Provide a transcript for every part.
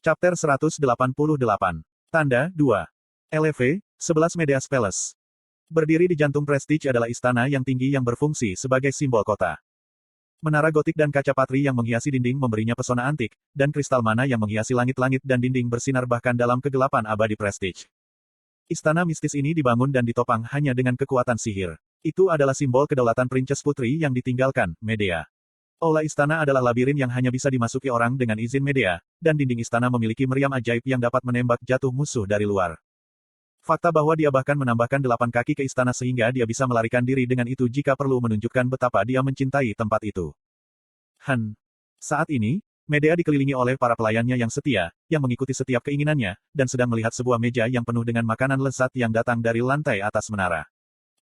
Chapter 188. Tanda, 2. LV, 11 Medeas Palace. Berdiri di jantung Prestige adalah istana yang tinggi yang berfungsi sebagai simbol kota. Menara gotik dan kaca patri yang menghiasi dinding memberinya pesona antik, dan kristal mana yang menghiasi langit-langit dan dinding bersinar bahkan dalam kegelapan abadi Prestige. Istana mistis ini dibangun dan ditopang hanya dengan kekuatan sihir. Itu adalah simbol kedaulatan Princess Putri yang ditinggalkan, Medea. Aula istana adalah labirin yang hanya bisa dimasuki orang dengan izin Medea, dan dinding istana memiliki meriam ajaib yang dapat menembak jatuh musuh dari luar. Fakta bahwa dia bahkan menambahkan 8 kaki ke istana sehingga dia bisa melarikan diri dengan itu jika perlu menunjukkan betapa dia mencintai tempat itu. Saat ini, Medea dikelilingi oleh para pelayannya yang setia, yang mengikuti setiap keinginannya, dan sedang melihat sebuah meja yang penuh dengan makanan lezat yang datang dari lantai atas menara.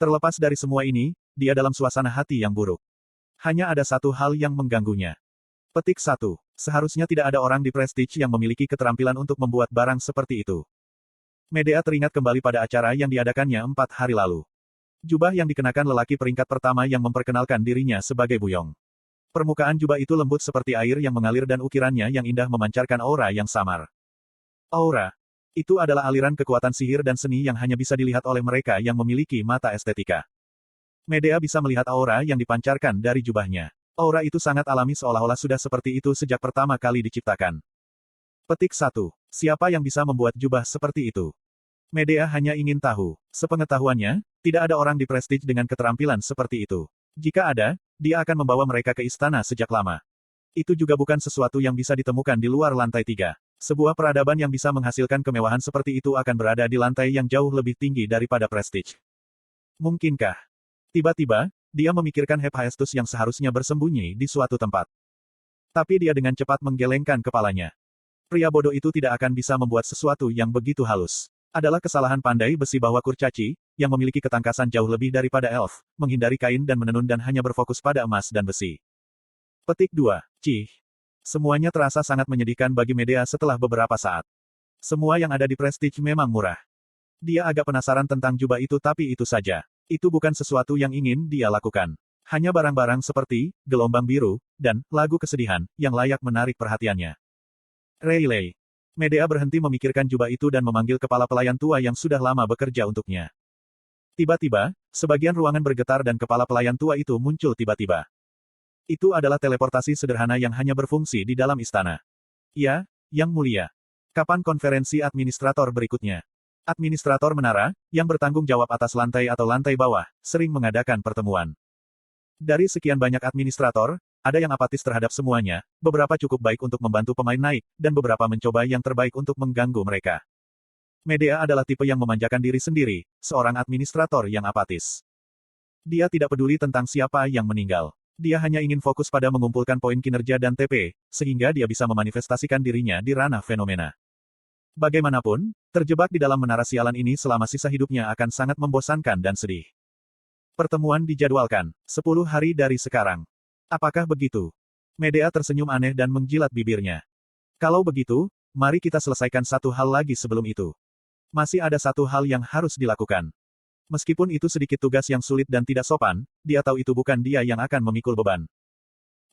Terlepas dari semua ini, dia dalam suasana hati yang buruk. Hanya ada satu hal yang mengganggunya. Petik 1. Seharusnya tidak ada orang di Prestige yang memiliki keterampilan untuk membuat barang seperti itu. Medea teringat kembali pada acara yang diadakannya 4 hari lalu. Jubah yang dikenakan lelaki peringkat pertama yang memperkenalkan dirinya sebagai Buyong. Permukaan jubah itu lembut seperti air yang mengalir dan ukirannya yang indah memancarkan aura yang samar. Aura. Itu adalah aliran kekuatan sihir dan seni yang hanya bisa dilihat oleh mereka yang memiliki mata estetika. Medea bisa melihat aura yang dipancarkan dari jubahnya. Aura itu sangat alami seolah-olah sudah seperti itu sejak pertama kali diciptakan. Petik 1. Siapa yang bisa membuat jubah seperti itu? Medea hanya ingin tahu. Sepengetahuannya, tidak ada orang di Prestige dengan keterampilan seperti itu. Jika ada, dia akan membawa mereka ke istana sejak lama. Itu juga bukan sesuatu yang bisa ditemukan di luar lantai 3. Sebuah peradaban yang bisa menghasilkan kemewahan seperti itu akan berada di lantai yang jauh lebih tinggi daripada Prestige. Mungkinkah? Tiba-tiba, dia memikirkan Hephaestus yang seharusnya bersembunyi di suatu tempat. Tapi dia dengan cepat menggelengkan kepalanya. Pria bodoh itu tidak akan bisa membuat sesuatu yang begitu halus. Adalah kesalahan pandai besi bahwa kurcaci, yang memiliki ketangkasan jauh lebih daripada elf, menghindari kain dan menenun dan hanya berfokus pada emas dan besi. Petik 2. Cih. Semuanya terasa sangat menyedihkan bagi Medea setelah beberapa saat. Semua yang ada di Prestige memang murah. Dia agak penasaran tentang jubah itu tapi itu saja. Itu bukan sesuatu yang ingin dia lakukan. Hanya barang-barang seperti, gelombang biru, dan, lagu kesedihan, yang layak menarik perhatiannya. Rayleigh. Medea berhenti memikirkan jubah itu dan memanggil kepala pelayan tua yang sudah lama bekerja untuknya. Tiba-tiba, sebagian ruangan bergetar dan kepala pelayan tua itu muncul tiba-tiba. Itu adalah teleportasi sederhana yang hanya berfungsi di dalam istana. Ya, Yang Mulia. Kapan konferensi administrator berikutnya? Administrator menara, yang bertanggung jawab atas lantai atau lantai bawah, sering mengadakan pertemuan. Dari sekian banyak administrator, ada yang apatis terhadap semuanya, beberapa cukup baik untuk membantu pemain naik, dan beberapa mencoba yang terbaik untuk mengganggu mereka. Medea adalah tipe yang memanjakan diri sendiri, seorang administrator yang apatis. Dia tidak peduli tentang siapa yang meninggal. Dia hanya ingin fokus pada mengumpulkan poin kinerja dan TP, sehingga dia bisa memanifestasikan dirinya di ranah fenomena. Bagaimanapun, terjebak di dalam menara sialan ini selama sisa hidupnya akan sangat membosankan dan sedih. Pertemuan dijadwalkan 10 hari dari sekarang. Apakah begitu? Medea tersenyum aneh dan menjilat bibirnya. Kalau begitu, mari kita selesaikan satu hal lagi sebelum itu. Masih ada satu hal yang harus dilakukan. Meskipun itu sedikit tugas yang sulit dan tidak sopan, dia tahu itu bukan dia yang akan memikul beban.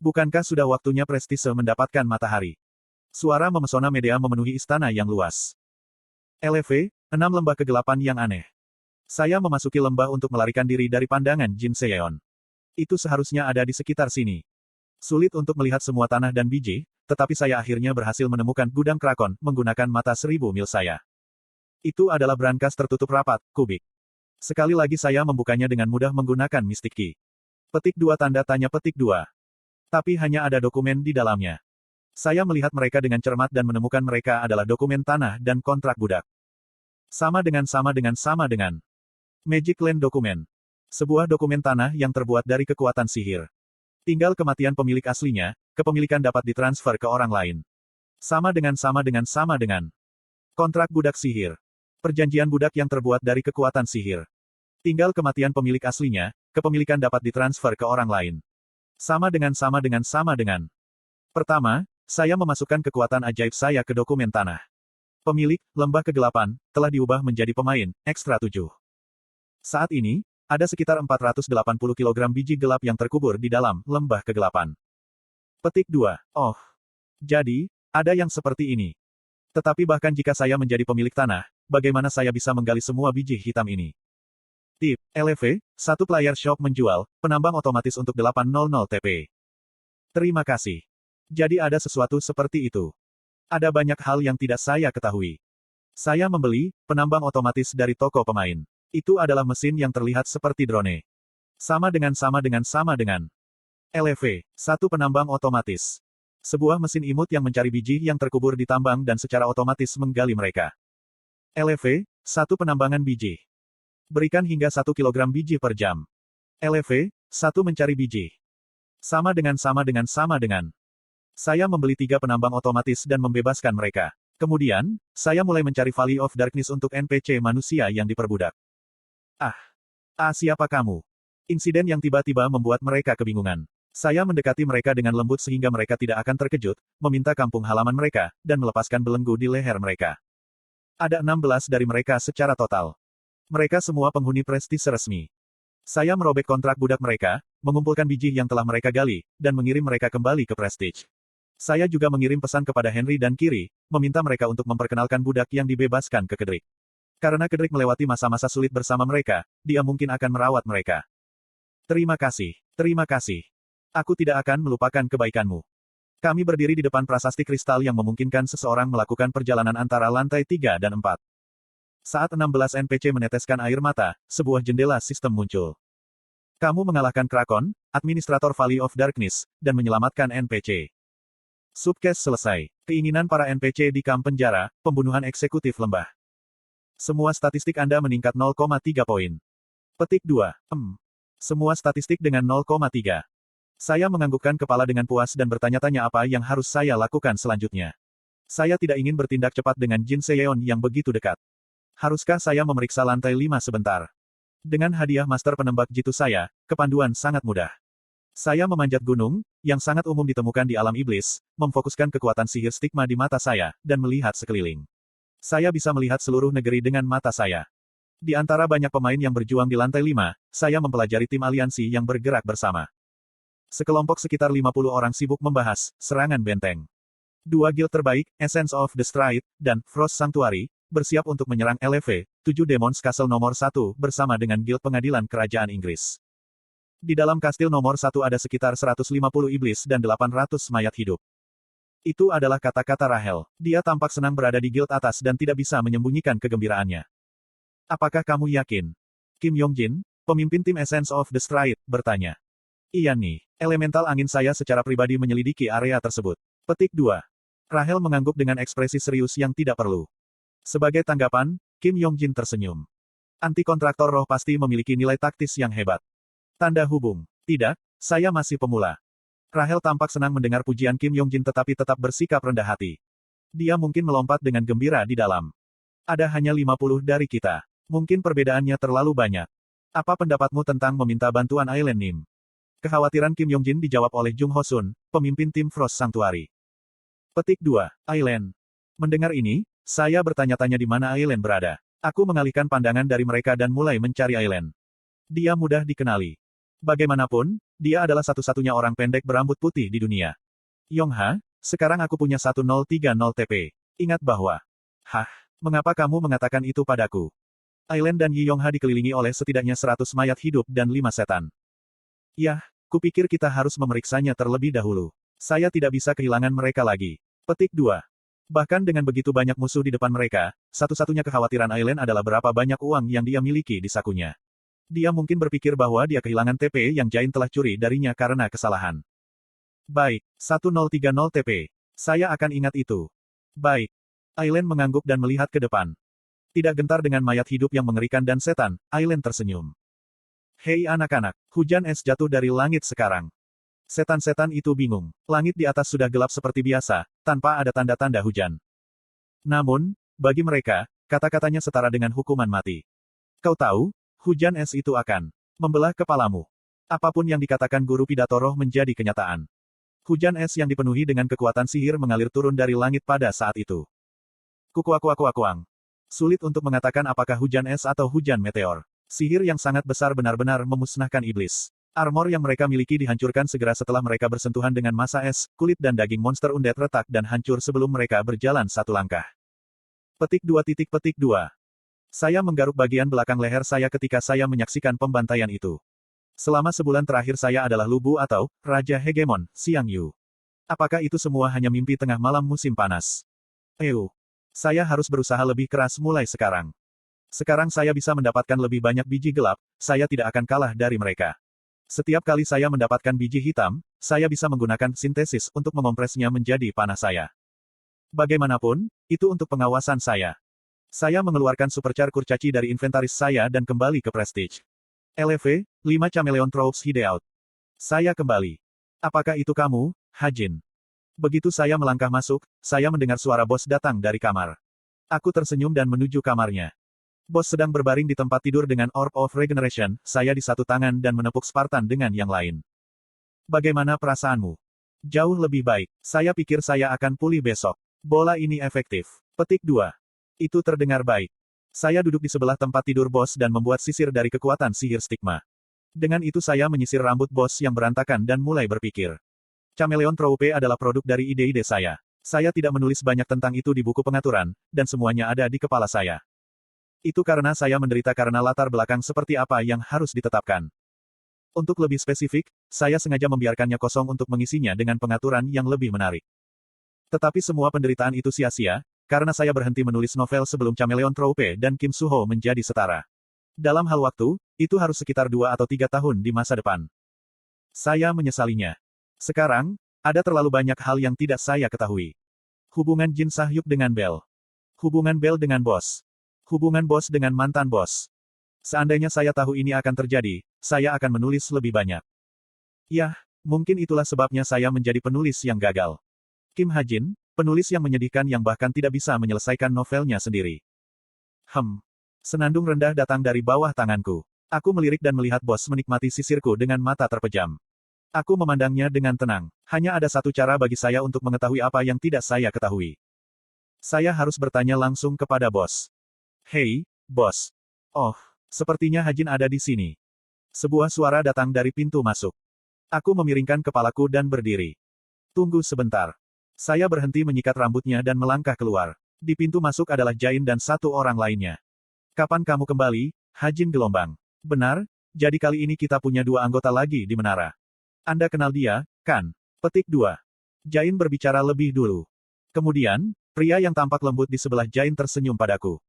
Bukankah sudah waktunya Prestise mendapatkan matahari? Suara memesona Medea memenuhi istana yang luas. LV, 6 lembah kegelapan yang aneh. Saya memasuki lembah untuk melarikan diri dari pandangan Jin Seyeon. Itu seharusnya ada di sekitar sini. Sulit untuk melihat semua tanah dan biji, tetapi saya akhirnya berhasil menemukan gudang krakon menggunakan mata 1000 mil saya. Itu adalah brankas tertutup rapat, kubik. Sekali lagi saya membukanya dengan mudah menggunakan Mystic Key. Petik 2 tanda tanya petik 2. Tapi hanya ada dokumen di dalamnya. Saya melihat mereka dengan cermat dan menemukan mereka adalah dokumen tanah dan kontrak budak. Sama dengan. Magic Land Dokumen. Sebuah dokumen tanah yang terbuat dari kekuatan sihir. Tinggal kematian pemilik aslinya, kepemilikan dapat ditransfer ke orang lain. Sama dengan. Kontrak budak sihir. Perjanjian budak yang terbuat dari kekuatan sihir. Tinggal kematian pemilik aslinya, kepemilikan dapat ditransfer ke orang lain. Sama dengan. Pertama, saya memasukkan kekuatan ajaib saya ke dokumen tanah. Pemilik, lembah kegelapan, telah diubah menjadi pemain, ekstra 7. Saat ini, ada sekitar 480 kg biji gelap yang terkubur di dalam lembah kegelapan. Petik 2. Oh. Jadi, ada yang seperti ini. Tetapi bahkan jika saya menjadi pemilik tanah, bagaimana saya bisa menggali semua biji hitam ini? Tip, LV, satu player shop menjual, penambang otomatis untuk 800 TP. Terima kasih. Jadi ada sesuatu seperti itu. Ada banyak hal yang tidak saya ketahui. Saya membeli penambang otomatis dari toko pemain. Itu adalah mesin yang terlihat seperti drone. Sama dengan LV, satu penambang otomatis. Sebuah mesin imut yang mencari biji yang terkubur di tambang dan secara otomatis menggali mereka. LV, satu penambangan biji. Berikan hingga 1 kilogram biji per jam. LV, satu mencari biji. Sama dengan. Saya membeli 3 penambang otomatis dan membebaskan mereka. Kemudian, saya mulai mencari Valley of Darkness untuk NPC manusia yang diperbudak. Siapa kamu? Insiden yang tiba-tiba membuat mereka kebingungan. Saya mendekati mereka dengan lembut sehingga mereka tidak akan terkejut, meminta kampung halaman mereka, dan melepaskan belenggu di leher mereka. Ada 16 dari mereka secara total. Mereka semua penghuni prestise resmi. Saya merobek kontrak budak mereka, mengumpulkan biji yang telah mereka gali, dan mengirim mereka kembali ke Prestige. Saya juga mengirim pesan kepada Henry dan Kiri, meminta mereka untuk memperkenalkan budak yang dibebaskan ke Kedrik. Karena Kedrik melewati masa-masa sulit bersama mereka, dia mungkin akan merawat mereka. Terima kasih. Aku tidak akan melupakan kebaikanmu. Kami berdiri di depan prasasti kristal yang memungkinkan seseorang melakukan perjalanan antara lantai 3 dan 4. Saat 16 NPC meneteskan air mata, sebuah jendela sistem muncul. Kamu mengalahkan Krakon, administrator Valley of Darkness, dan menyelamatkan NPC. Subcase selesai. Keinginan para NPC di kamp penjara, pembunuhan eksekutif lembah. Semua statistik Anda meningkat 0,3 poin. Petik 2. Semua statistik dengan 0,3. Saya menganggukkan kepala dengan puas dan bertanya-tanya apa yang harus saya lakukan selanjutnya. Saya tidak ingin bertindak cepat dengan Jin Seyeon yang begitu dekat. Haruskah saya memeriksa lantai 5 sebentar? Dengan hadiah master penembak jitu saya, kepanduan sangat mudah. Saya memanjat gunung, yang sangat umum ditemukan di alam iblis, memfokuskan kekuatan sihir stigma di mata saya, dan melihat sekeliling. Saya bisa melihat seluruh negeri dengan mata saya. Di antara banyak pemain yang berjuang di lantai 5, saya mempelajari tim aliansi yang bergerak bersama. Sekelompok sekitar 50 orang sibuk membahas serangan benteng. 2 guild terbaik, Essence of the Stride, dan Frost Sanctuary, bersiap untuk menyerang LV, 7 Demons Castle nomor 1, bersama dengan Guild Pengadilan Kerajaan Inggris. Di dalam kastil nomor 1 ada sekitar 150 iblis dan 800 mayat hidup. Itu adalah kata-kata Rahel. Dia tampak senang berada di guild atas dan tidak bisa menyembunyikan kegembiraannya. Apakah kamu yakin? Kim Yongjin, pemimpin tim Essence of the Stride, bertanya. Iya nih, elemental angin saya secara pribadi menyelidiki area tersebut. Petik 2. Rahel mengangguk dengan ekspresi serius yang tidak perlu. Sebagai tanggapan, Kim Yongjin tersenyum. Anti-kontraktor roh pasti memiliki nilai taktis yang hebat. Tanda hubung. Tidak, saya masih pemula. Rahel tampak senang mendengar pujian Kim Yongjin tetapi tetap bersikap rendah hati. Dia mungkin melompat dengan gembira di dalam. Ada hanya 50 dari kita. Mungkin perbedaannya terlalu banyak. Apa pendapatmu tentang meminta bantuan Aileen Nim? Kekhawatiran Kim Yongjin dijawab oleh Jung Hosun, pemimpin tim Frost Sanctuary. Petik 2. Aileen. Mendengar ini, saya bertanya-tanya di mana Aileen berada. Aku mengalihkan pandangan dari mereka dan mulai mencari Aileen. Dia mudah dikenali. Bagaimanapun, dia adalah satu-satunya orang pendek berambut putih di dunia. Yongha, sekarang aku punya 1030 TP. Ingat bahwa. Mengapa kamu mengatakan itu padaku? Aileen dan Yi Yongha dikelilingi oleh setidaknya 100 mayat hidup dan 5 setan. Yah, kupikir kita harus memeriksanya terlebih dahulu. Saya tidak bisa kehilangan mereka lagi. Petik 2. Bahkan dengan begitu banyak musuh di depan mereka, satu-satunya kekhawatiran Aileen adalah berapa banyak uang yang dia miliki di sakunya. Dia mungkin berpikir bahwa dia kehilangan TP yang Jain telah curi darinya karena kesalahan. Baik, 1030 TP. Saya akan ingat itu. Baik. Aileen mengangguk dan melihat ke depan. Tidak gentar dengan mayat hidup yang mengerikan dan setan, Aileen tersenyum. Hei anak-anak, hujan es jatuh dari langit sekarang. Setan-setan itu bingung. Langit di atas sudah gelap seperti biasa, tanpa ada tanda-tanda hujan. Namun, bagi mereka, kata-katanya setara dengan hukuman mati. Kau tahu, hujan es itu akan membelah kepalamu. Apapun yang dikatakan guru pidato roh menjadi kenyataan. Hujan es yang dipenuhi dengan kekuatan sihir mengalir turun dari langit pada saat itu. Kukuak-kuak-kuak-kuang. Sulit untuk mengatakan apakah hujan es atau hujan meteor. Sihir yang sangat besar benar-benar memusnahkan iblis. Armor yang mereka miliki dihancurkan segera setelah mereka bersentuhan dengan massa es, kulit dan daging monster undead retak dan hancur sebelum mereka berjalan satu langkah. Petik 2. Saya menggaruk bagian belakang leher saya ketika saya menyaksikan pembantaian itu. Selama sebulan terakhir saya adalah Lubu atau Raja Hegemon, Xiang Yu. Apakah itu semua hanya mimpi tengah malam musim panas? Saya harus berusaha lebih keras mulai sekarang. Sekarang saya bisa mendapatkan lebih banyak biji gelap, saya tidak akan kalah dari mereka. Setiap kali saya mendapatkan biji hitam, saya bisa menggunakan sintesis untuk memompresnya menjadi panah saya. Bagaimanapun, itu untuk pengawasan saya. Saya mengeluarkan supercar kurcaci dari inventaris saya dan kembali ke Prestige. LV, 5 Chameleon Tropes Hideout. Saya kembali. Apakah itu kamu, Hajin? Begitu saya melangkah masuk, saya mendengar suara bos datang dari kamar. Aku tersenyum dan menuju kamarnya. Bos sedang berbaring di tempat tidur dengan Orb of Regeneration, saya di satu tangan dan menepuk Spartan dengan yang lain. Bagaimana perasaanmu? Jauh lebih baik. Saya pikir saya akan pulih besok. Bola ini efektif. Petik 2. Itu terdengar baik. Saya duduk di sebelah tempat tidur bos dan membuat sisir dari kekuatan sihir stigma. Dengan itu saya menyisir rambut bos yang berantakan dan mulai berpikir. Chameleon Troupe adalah produk dari ide-ide saya. Saya tidak menulis banyak tentang itu di buku pengaturan, dan semuanya ada di kepala saya. Itu karena saya menderita karena latar belakang seperti apa yang harus ditetapkan. Untuk lebih spesifik, saya sengaja membiarkannya kosong untuk mengisinya dengan pengaturan yang lebih menarik. Tetapi semua penderitaan itu sia-sia, karena saya berhenti menulis novel sebelum Chameleon Troupe dan Kim Suho menjadi setara. Dalam hal waktu, itu harus sekitar 2 atau 3 tahun di masa depan. Saya menyesalinya. Sekarang, ada terlalu banyak hal yang tidak saya ketahui. Hubungan Jin Sahyuk dengan Bell. Hubungan Bell dengan bos. Hubungan bos dengan mantan bos. Seandainya saya tahu ini akan terjadi, saya akan menulis lebih banyak. Yah, mungkin itulah sebabnya saya menjadi penulis yang gagal. Kim Hajin, penulis yang menyedihkan yang bahkan tidak bisa menyelesaikan novelnya sendiri. Senandung rendah datang dari bawah tanganku. Aku melirik dan melihat bos menikmati sisirku dengan mata terpejam. Aku memandangnya dengan tenang. Hanya ada satu cara bagi saya untuk mengetahui apa yang tidak saya ketahui. Saya harus bertanya langsung kepada bos. Hei, bos. Oh, sepertinya Hajin ada di sini. Sebuah suara datang dari pintu masuk. Aku memiringkan kepalaku dan berdiri. Tunggu sebentar. Saya berhenti menyikat rambutnya dan melangkah keluar. Di pintu masuk adalah Jain dan satu orang lainnya. Kapan kamu kembali, Hajin Gelombang? Benar, jadi kali ini kita punya 2 anggota lagi di menara. Anda kenal dia, kan? Petik 2. Jain berbicara lebih dulu. Kemudian, pria yang tampak lembut di sebelah Jain tersenyum padaku.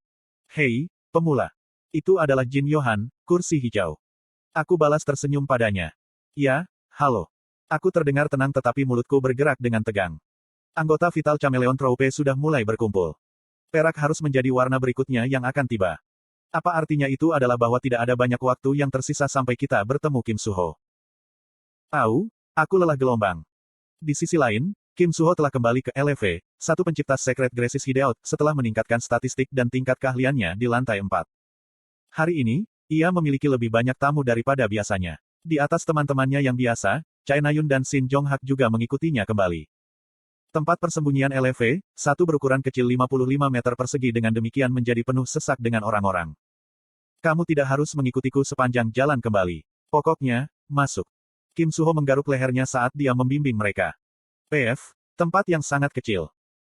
Hei, pemula. Itu adalah Jin Yohan, kursi hijau. Aku balas tersenyum padanya. Ya, halo. Aku terdengar tenang tetapi mulutku bergerak dengan tegang. Anggota vital Chameleon Troupe sudah mulai berkumpul. Perak harus menjadi warna berikutnya yang akan tiba. Apa artinya itu adalah bahwa tidak ada banyak waktu yang tersisa sampai kita bertemu Kim Suho. Aku lelah gelombang. Di sisi lain, Kim Suho telah kembali ke LV, satu pencipta Secret Graces Hideout, setelah meningkatkan statistik dan tingkat keahliannya di lantai 4. Hari ini, ia memiliki lebih banyak tamu daripada biasanya. Di atas teman-temannya yang biasa, Chae Na-yun dan Shin Jong-hak juga mengikutinya kembali. Tempat persembunyian LV, satu berukuran kecil 55 meter persegi dengan demikian menjadi penuh sesak dengan orang-orang. Kamu tidak harus mengikutiku sepanjang jalan kembali. Pokoknya, masuk. Kim Suho menggaruk lehernya saat dia membimbing mereka. Tempat yang sangat kecil.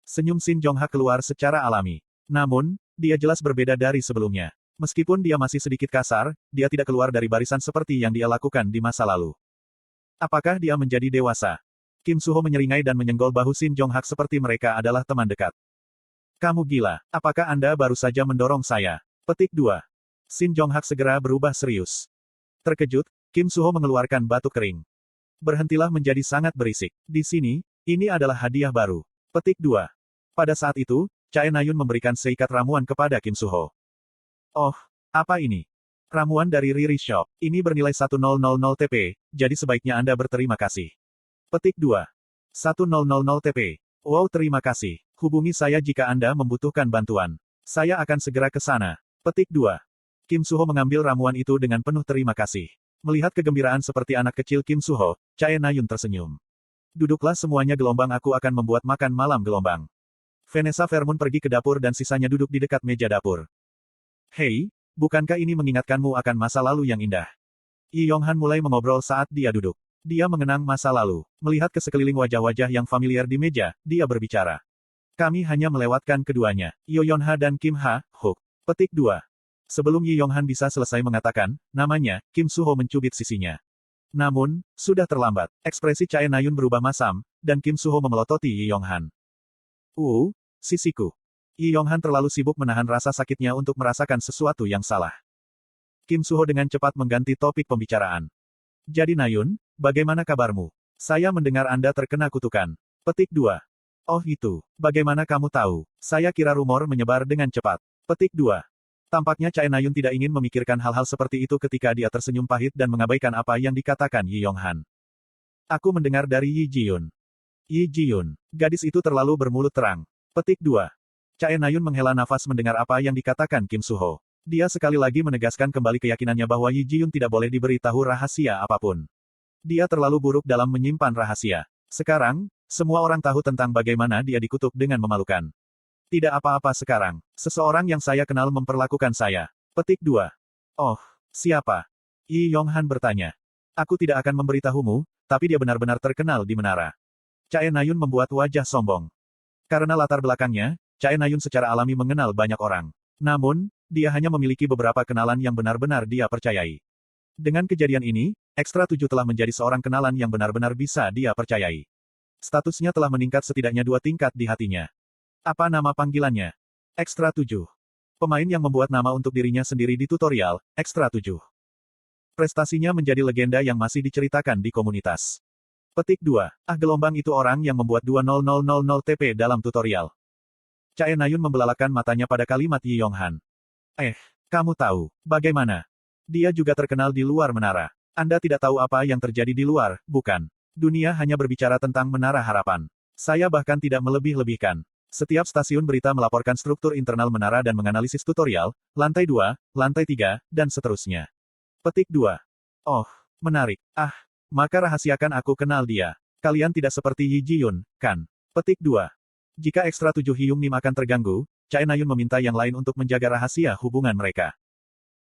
Senyum Shin Jong-hak keluar secara alami. Namun, dia jelas berbeda dari sebelumnya. Meskipun dia masih sedikit kasar, dia tidak keluar dari barisan seperti yang dia lakukan di masa lalu. Apakah dia menjadi dewasa? Kim Suho menyeringai dan menyenggol bahu Shin Jong-hak seperti mereka adalah teman dekat. Kamu gila, apakah Anda baru saja mendorong saya? Petik 2. Shin Jong-hak segera berubah serius. Terkejut, Kim Suho mengeluarkan batuk kering. Berhentilah menjadi sangat berisik. Di sini, ini adalah hadiah baru. Petik 2. Pada saat itu, Chae Na-yun memberikan seikat ramuan kepada Kim Suho. Oh, apa ini? Ramuan dari Riri Shop. Ini bernilai 1000 TP, jadi sebaiknya Anda berterima kasih. Petik 2. 1000 TP. Wow, terima kasih. Hubungi saya jika Anda membutuhkan bantuan. Saya akan segera ke sana. Petik 2. Kim Suho mengambil ramuan itu dengan penuh terima kasih. Melihat kegembiraan seperti anak kecil Kim Suho, Chae Na-yun tersenyum. Duduklah semuanya gelombang, aku akan membuat makan malam gelombang. Vanessa Vermoon pergi ke dapur dan sisanya duduk di dekat meja dapur. Hei, bukankah ini mengingatkanmu akan masa lalu yang indah? Yi Yonghan mulai mengobrol saat dia duduk. Dia mengenang masa lalu. Melihat ke sekeliling wajah-wajah yang familiar di meja, dia berbicara. Kami hanya melewatkan keduanya, Yo Yonha dan Kim Ha-hook. Petik 2. Sebelum Yi Yonghan bisa selesai mengatakan namanya, Kim Suho mencubit sisinya. Namun, sudah terlambat. Ekspresi Chae Nayun berubah masam, dan Kim Suho memelototi Yi Yonghan. Sisiku. Yi Yonghan terlalu sibuk menahan rasa sakitnya untuk merasakan sesuatu yang salah. Kim Suho dengan cepat mengganti topik pembicaraan. Jadi Nayun, bagaimana kabarmu? Saya mendengar Anda terkena kutukan. Petik 2. Oh itu, bagaimana kamu tahu? Saya kira rumor menyebar dengan cepat. Petik 2. Tampaknya Chae Nayun tidak ingin memikirkan hal-hal seperti itu ketika dia tersenyum pahit dan mengabaikan apa yang dikatakan Yi Yonghan. Aku mendengar dari Yi Jiyun. Yi Jiyun. Gadis itu terlalu bermulut terang. Petik 2. Chae Nayun menghela nafas mendengar apa yang dikatakan Kim Suho. Dia sekali lagi menegaskan kembali keyakinannya bahwa Yi Jiyun tidak boleh diberi tahu rahasia apapun. Dia terlalu buruk dalam menyimpan rahasia. Sekarang, semua orang tahu tentang bagaimana dia dikutuk dengan memalukan. Tidak apa-apa sekarang. Seseorang yang saya kenal memperlakukan saya. Petik 2. Oh, siapa? Yi Yonghan bertanya. Aku tidak akan memberitahumu, tapi dia benar-benar terkenal di menara. Chae Nayun membuat wajah sombong. Karena latar belakangnya, Chae Nayun secara alami mengenal banyak orang. Namun, dia hanya memiliki beberapa kenalan yang benar-benar dia percayai. Dengan kejadian ini, Ekstra 7 telah menjadi seorang kenalan yang benar-benar bisa dia percayai. Statusnya telah meningkat setidaknya 2 tingkat di hatinya. Apa nama panggilannya? Ekstra 7. Pemain yang membuat nama untuk dirinya sendiri di tutorial, Ekstra 7. Prestasinya menjadi legenda yang masih diceritakan di komunitas. Petik 2. Gelombang itu orang yang membuat 20000 TP dalam tutorial. Chae Nayun membelalakan matanya pada kalimat Yi Yonghan. Kamu tahu, bagaimana? Dia juga terkenal di luar menara. Anda tidak tahu apa yang terjadi di luar, bukan? Dunia hanya berbicara tentang menara harapan. Saya bahkan tidak melebih-lebihkan. Setiap stasiun berita melaporkan struktur internal menara dan menganalisis tutorial, lantai 2, lantai 3, dan seterusnya. Petik 2. Oh, menarik. Maka rahasiakan aku kenal dia. Kalian tidak seperti Yi Jiyun, kan? Petik 2. Jika Ekstra 7 Hyung Nim akan terganggu, Chae Nayun meminta yang lain untuk menjaga rahasia hubungan mereka.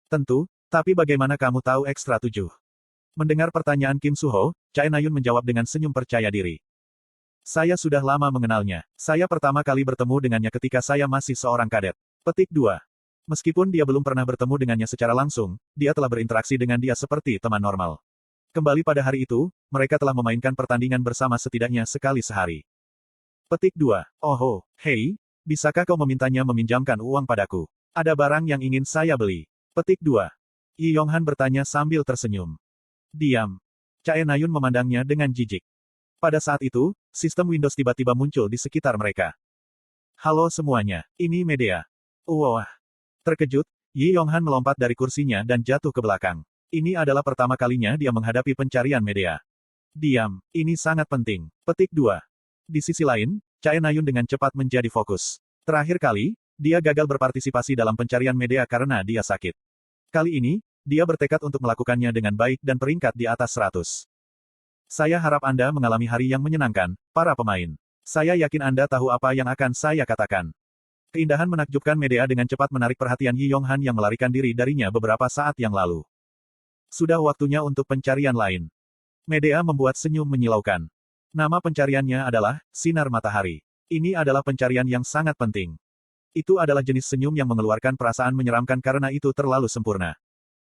Tentu, tapi bagaimana kamu tahu Ekstra 7? Mendengar pertanyaan Kim Suho, Chae Nayun menjawab dengan senyum percaya diri. Saya sudah lama mengenalnya. Saya pertama kali bertemu dengannya ketika saya masih seorang kadet. Petik 2. Meskipun dia belum pernah bertemu dengannya secara langsung, dia telah berinteraksi dengan dia seperti teman normal. Kembali pada hari itu, mereka telah memainkan pertandingan bersama setidaknya sekali sehari. Petik 2. Oh, hei, bisakah kau memintanya meminjamkan uang padaku? Ada barang yang ingin saya beli. Petik 2. Yi Yonghan bertanya sambil tersenyum. Diam. Chae Nayun memandangnya dengan jijik. Pada saat itu, sistem Windows tiba-tiba muncul di sekitar mereka. Halo semuanya, ini Medea. Wah. Terkejut, Yi Yonghan melompat dari kursinya dan jatuh ke belakang. Ini adalah pertama kalinya dia menghadapi pencarian Medea. Diam, ini sangat penting. Petik 2. Di sisi lain, Chae Nayun dengan cepat menjadi fokus. Terakhir kali, dia gagal berpartisipasi dalam pencarian Medea karena dia sakit. Kali ini, dia bertekad untuk melakukannya dengan baik dan peringkat di atas 100. Saya harap Anda mengalami hari yang menyenangkan, para pemain. Saya yakin Anda tahu apa yang akan saya katakan. Keindahan menakjubkan Medea dengan cepat menarik perhatian Yi Yonghan yang melarikan diri darinya beberapa saat yang lalu. Sudah waktunya untuk pencarian lain. Medea membuat senyum menyilaukan. Nama pencariannya adalah Sinar Matahari. Ini adalah pencarian yang sangat penting. Itu adalah jenis senyum yang mengeluarkan perasaan menyeramkan karena itu terlalu sempurna.